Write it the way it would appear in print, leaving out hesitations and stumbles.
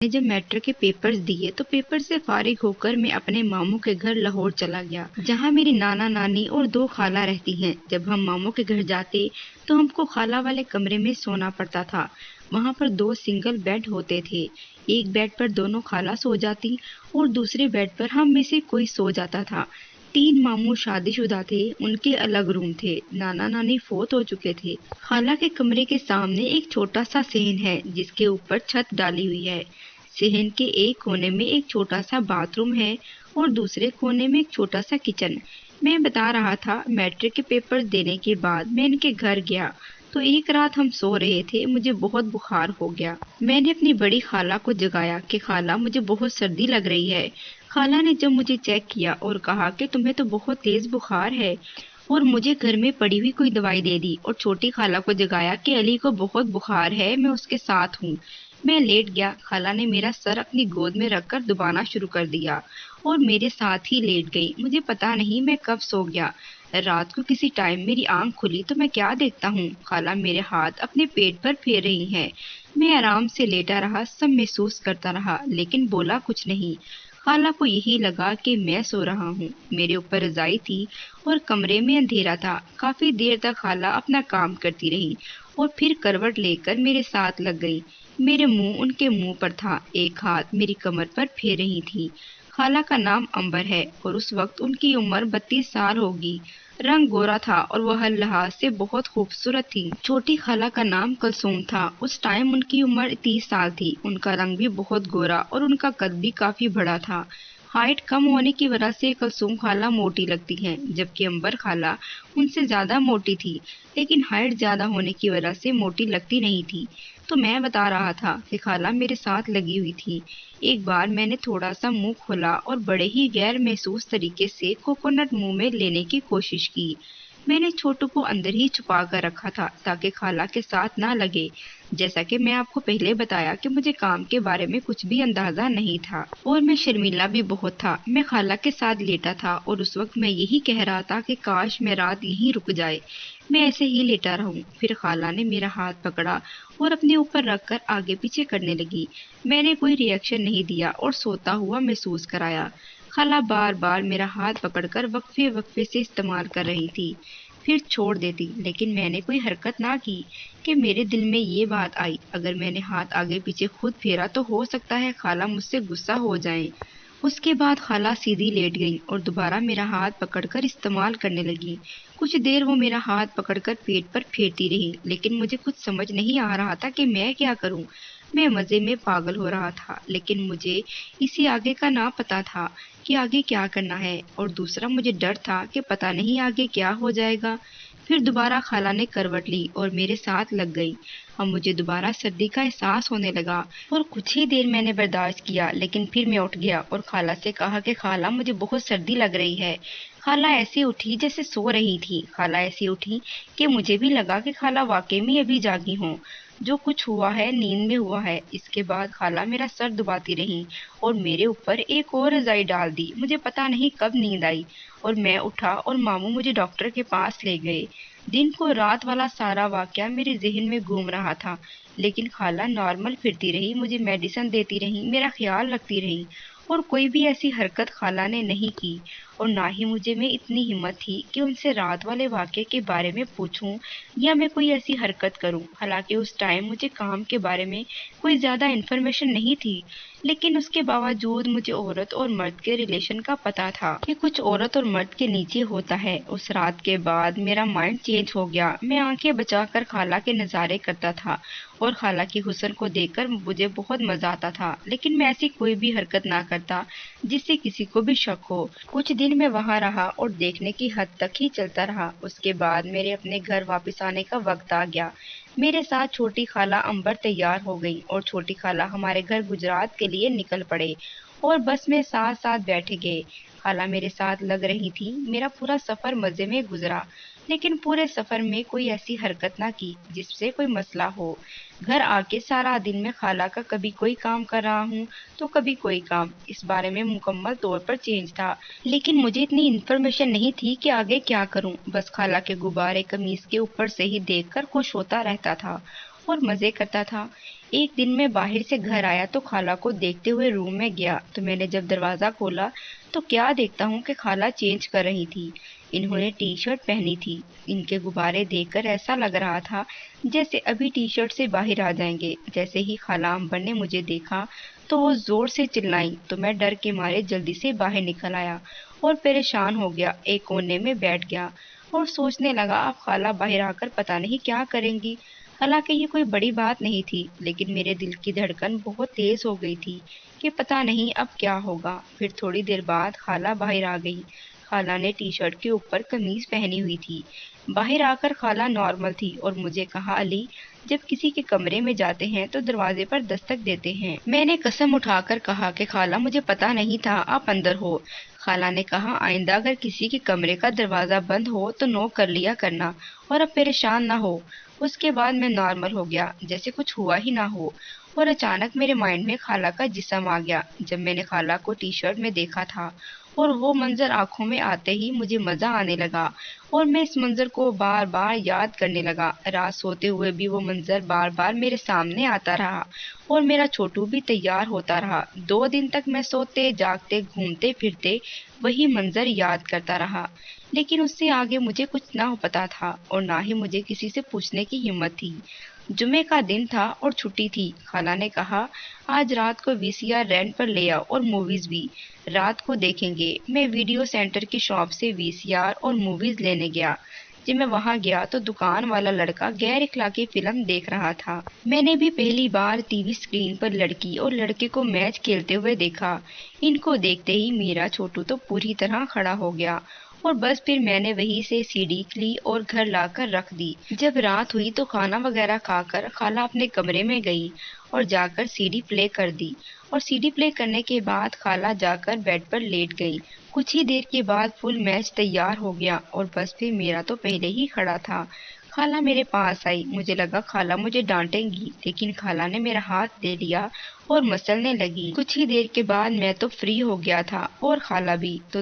نے جب میٹرک کے پیپرز دیے تو پیپر سے فارغ ہو کر میں اپنے ماموں کے گھر لاہور چلا گیا، جہاں میری نانا نانی اور 2 خالہ رہتی ہیں۔ جب ہم ماموں کے گھر جاتے تو ہم کو خالہ والے کمرے میں سونا پڑتا تھا۔ وہاں پر 2 سنگل بیڈ ہوتے تھے، ایک بیڈ پر دونوں خالہ سو جاتی اور دوسرے بیڈ پر ہم میں سے کوئی سو جاتا تھا۔ 3 ماموں شادی شدہ تھے، ان کے الگ روم تھے، نانا نانی فوت ہو چکے تھے۔ خالہ کے کمرے کے سامنے ایک چھوٹا سا صحن ہے جس کے اوپر چھت ڈالی ہوئی ہے۔ صحن کے ایک کونے میں ایک چھوٹا سا باتھ روم ہے اور دوسرے کونے میں ایک چھوٹا سا کچن۔ میں بتا رہا تھا، میٹرک کے پیپر دینے کے بعد میں ان کے گھر گیا تو ایک رات ہم سو رہے تھے، مجھے بہت بخار ہو گیا۔ میں نے اپنی بڑی خالہ کو جگایا کہ خالہ مجھے بہت سردی لگ رہی ہے۔ خالہ نے جب مجھے چیک کیا اور کہا کہ تمہیں تو بہت تیز بخار ہے، اور مجھے گھر میں پڑی ہوئی کوئی دوائی دے دی، اور چھوٹی خالہ کو جگایا کہ علی کو بہت بخار ہے، میں اس کے ساتھ ہوں۔ میں لیٹ گیا، خالہ نے میرا سر اپنی گود میں رکھ کر دبانا شروع کر دیا اور میرے ساتھ ہی لیٹ گئی۔ مجھے پتا نہیں میں کب سو گیا۔ رات کو کسی ٹائم میری آنکھ کھلی تو میں کیا دیکھتا ہوں، خالہ میرے ہاتھ اپنے پیٹ پر پھیر رہی ہیں۔ میں آرام سے لیٹا رہا، سب محسوس کرتا رہا لیکن بولا کچھ نہیں۔ خالہ کو یہی لگا کہ میں سو رہا ہوں۔ میرے اوپر رضائی تھی اور کمرے میں اندھیرا تھا۔ کافی دیر تک خالہ اپنا کام کرتی رہی اور پھر کروٹ لے کر میرے ساتھ لگ گئی۔ میرے منہ ان کے منہ پر تھا، ایک ہاتھ میری کمر پر پھیر رہی تھی۔ خالہ کا نام امبر ہے اور اس وقت ان کی عمر 32 سال ہوگی۔ رنگ گورا تھا اور وہ ہر لحاظ سے بہت خوبصورت تھی۔ چھوٹی خالہ کا نام کلثوم تھا، اس ٹائم ان کی عمر 30 سال تھی۔ ان کا رنگ بھی بہت گورا اور ان کا قد بھی کافی بڑا تھا۔ ہائٹ کم ہونے کی وجہ سے کلثوم خالہ موٹی لگتی ہیں، جبکہ امبر خالہ ان سے زیادہ موٹی تھی، لیکن ہائٹ زیادہ ہونے کی وجہ سے موٹی لگتی نہیں تھی۔ تو میں بتا رہا تھا کہ خالہ میرے ساتھ لگی ہوئی تھی۔ ایک بار میں نے تھوڑا سا منہ کھولا اور بڑے ہی غیر محسوس طریقے سے کوکونٹ منہ میں لینے کی کوشش کی۔ میں نے چھوٹو کو اندر ہی چھپا کر رکھا تھا تاکہ خالہ کے ساتھ نہ لگے۔ جیسا کہ میں آپ کو پہلے بتایا کہ مجھے کام کے بارے میں کچھ بھی اندازہ نہیں تھا اور میں شرمیلا بھی بہت تھا۔ میں خالہ کے ساتھ لیٹا تھا اور اس وقت میں یہی کہہ رہا تھا کہ کاش میں رات یہیں رک جائے، میں ایسے ہی لیٹا رہوں۔ پھر خالہ نے میرا ہاتھ پکڑا اور اپنے اوپر رکھ کر آگے پیچھے کرنے لگی۔ میں نے کوئی ری ایکشن نہیں دیا اور سوتا ہوا محسوس کرایا۔ خالہ بار بار میرا ہاتھ پکڑ کر وقفے وقفے سے استعمال کر رہی تھی، پھر چھوڑ دیتی، لیکن میں نے کوئی حرکت نہ کی کہ میرے دل میں یہ بات آئی، اگر میں نے ہاتھ آگے پیچھے خود پھیرا تو ہو سکتا ہے خالہ مجھ سے غصہ ہو جائیں۔ اس کے بعد خالہ سیدھی لیٹ گئی اور دوبارہ میرا ہاتھ پکڑ کر استعمال کرنے لگی۔ کچھ دیر وہ میرا ہاتھ پکڑ کر پیٹ پر پھیرتی رہی، لیکن مجھے کچھ سمجھ نہیں آ رہا تھا کہ میں کیا کروں۔ میں مزے میں پاگل ہو رہا تھا، لیکن مجھے اسی آگے کا نہ پتا تھا کہ آگے کیا کرنا ہے، اور دوسرا مجھے ڈر تھا کہ پتہ نہیں آگے کیا ہو جائے گا۔ پھر دوبارہ خالہ نے کروٹ لی اور میرے ساتھ لگ گئی۔ اب مجھے دوبارہ سردی کا احساس ہونے لگا اور کچھ ہی دیر میں نے برداشت کیا، لیکن پھر میں اٹھ گیا اور خالہ سے کہا کہ خالہ مجھے بہت سردی لگ رہی ہے۔ خالہ ایسے اٹھی جیسے سو رہی تھی۔ خالہ ایسے اٹھی کہ مجھے بھی لگا کہ خالہ واقعی میں ابھی جاگی ہوں۔ جو کچھ ہوا ہے نیند میں ہوا ہے۔ اس کے بعد خالہ میرا سر دباتی رہی اور میرے اوپر ایک اور رضائی ڈال دی۔ مجھے پتا نہیں کب نیند آئی اور میں اٹھا اور ماموں مجھے ڈاکٹر کے پاس لے گئے۔ دن کو رات والا سارا واقعہ میرے ذہن میں گھوم رہا تھا، لیکن خالہ نارمل پھرتی رہی، مجھے میڈیسن دیتی رہی، میرا خیال رکھتی رہی، اور کوئی بھی ایسی حرکت خالہ نے نہیں کی، اور نہ ہی مجھے میں اتنی ہمت تھی کہ ان سے رات والے واقعے کے بارے میں پوچھوں یا میں کوئی ایسی حرکت کروں۔ حالانکہ اس ٹائم مجھے کام کے بارے میں کوئی زیادہ انفارمیشن نہیں تھی، لیکن اس کے باوجود مجھے عورت اور مرد کے ریلیشن کا پتا تھا کہ کچھ عورت اور مرد کے نیچے ہوتا ہے۔ اس رات کے بعد میرا مائنڈ چینج ہو گیا۔ میں آنکھیں بچا کر خالہ کے نظارے کرتا تھا اور خالہ کی حسن کو دیکھ کر مجھے بہت مزہ آتا تھا، لیکن میں ایسی کوئی بھی حرکت نہ کرتا جس سے کسی کو بھی شک ہو۔ کچھ دن میں وہاں رہا اور دیکھنے کی حد تک ہی چلتا رہا۔ اس کے بعد میرے اپنے گھر واپس آنے کا وقت آ گیا۔ میرے ساتھ چھوٹی خالہ امبر تیار ہو گئی اور چھوٹی خالہ ہمارے گھر گجرات کے لیے نکل پڑے اور بس میں ساتھ ساتھ بیٹھے گئے۔ خالہ میرے ساتھ لگ رہی تھی۔ میرا پورا سفر مزے میں گزرا، لیکن پورے سفر میں کوئی ایسی حرکت نہ کی جس سے کوئی مسئلہ ہو۔ گھر آ کے سارا دن میں خالہ کا کبھی کوئی کام کر رہا ہوں تو کبھی کوئی کام، اس بارے میں مکمل طور پر چینج تھا، لیکن مجھے اتنی انفارمیشن نہیں تھی کہ آگے کیا کروں۔ بس خالہ کے غبارے قمیص کے اوپر سے ہی دیکھ کر خوش ہوتا رہتا تھا اور مزے کرتا تھا۔ ایک دن میں باہر سے گھر آیا تو خالہ کو دیکھتے ہوئے روم میں گیا تو میں نے جب دروازہ کھولا تو کیا دیکھتا ہوں کہ خالہ چینج کر رہی تھی۔ انہوں نے ٹی شرٹ پہنی تھی۔ ان کے غبارے دیکھ کر ایسا لگ رہا تھا جیسے ابھی ٹی شرٹ سے باہر آ جائیں گے۔ جیسے ہی خالہ امبر نے مجھے دیکھا تو وہ زور سے چلائیں تو میں ڈر کے مارے جلدی سے باہر نکل آیا اور پریشان ہو گیا، ایک کونے میں بیٹھ گیا اور سوچنے لگا اب خالہ باہر آ کر پتہ نہیں کیا کریں گی۔ حالانکہ یہ کوئی بڑی بات نہیں تھی، لیکن میرے دل کی دھڑکن بہت تیز ہو گئی تھی کہ پتہ نہیں اب کیا ہوگا۔ پھر تھوڑی دیر بعد خالہ باہر آ گئی۔ خالہ نے ٹی شرٹ کے اوپر قمیض پہنی ہوئی تھی۔ باہر آ کر خالہ نارمل تھی اور مجھے کہا، علی جب کسی کے کمرے میں جاتے ہیں تو دروازے پر دستک دیتے ہیں۔ میں نے قسم اٹھا کر کہا کہ خالہ مجھے پتہ نہیں تھا آپ اندر ہو۔ خالہ نے کہا آئندہ اگر کسی کے کمرے کا دروازہ بند ہو تو نوک کر لیا کرنا اور اب پریشان نہ ہو۔ اس کے بعد میں نارمل ہو گیا جیسے کچھ ہوا ہی نہ ہو، اور اچانک میرے مائنڈ میں خالہ کا جسم آ گیا۔ جب میں نے خالہ کو ٹی شرٹ میں دیکھا تھا اور وہ منظر آنکھوں میں آتے ہی مجھے مزہ آنے لگا اور میں اس منظر کو بار بار یاد کرنے لگا۔ رات سوتے ہوئے بھی وہ منظر بار بار میرے سامنے آتا رہا اور میرا چھوٹو بھی تیار ہوتا رہا۔ 2 دن تک میں سوتے جاگتے گھومتے پھرتے وہی منظر یاد کرتا رہا، لیکن اس سے آگے مجھے کچھ نہ پتا تھا اور نہ ہی مجھے کسی سے پوچھنے کی ہمت تھی۔ جمعے کا دن تھا اور چھٹی تھی۔ خالہ نے کہا آج رات کو VCR رینٹ پر لے آؤ اور موویز بھی رات کو دیکھیں گے۔ میں ویڈیو سینٹر کی شاپ سے VCR اور موویز لینے گیا۔ جب میں وہاں گیا تو دکان والا لڑکا غیر اخلاقی فلم دیکھ رہا تھا۔ میں نے بھی پہلی بار ٹی وی اسکرین پر لڑکی اور لڑکے کو میچ کھیلتے ہوئے دیکھا۔ ان کو دیکھتے ہی میرا چھوٹو تو پوری طرح کھڑا ہو گیا اور بس پھر میں نے وہیں سے CD لی اور گھر لا کر رکھ دی۔ جب رات ہوئی تو کھانا وغیرہ کھا کر خالہ اپنے کمرے میں گئی اور جا کر CD پلے کر دی، اور CD پلے کرنے کے بعد خالہ جا کر بیڈ پر لیٹ گئی۔ کچھ ہی دیر کے بعد فل میچ تیار ہو گیا اور بس پھر میرا تو پہلے ہی کھڑا تھا۔ خالہ میرے پاس آئی، مجھے لگا خالہ مجھے ڈانٹیں گی، لیکن خالہ نے میرا ہاتھ لے لیا اور مسلنے لگی۔ کچھ ہی دیر کے بعد میں تو فری ہو گیا تھا اور خالہ بھی، تو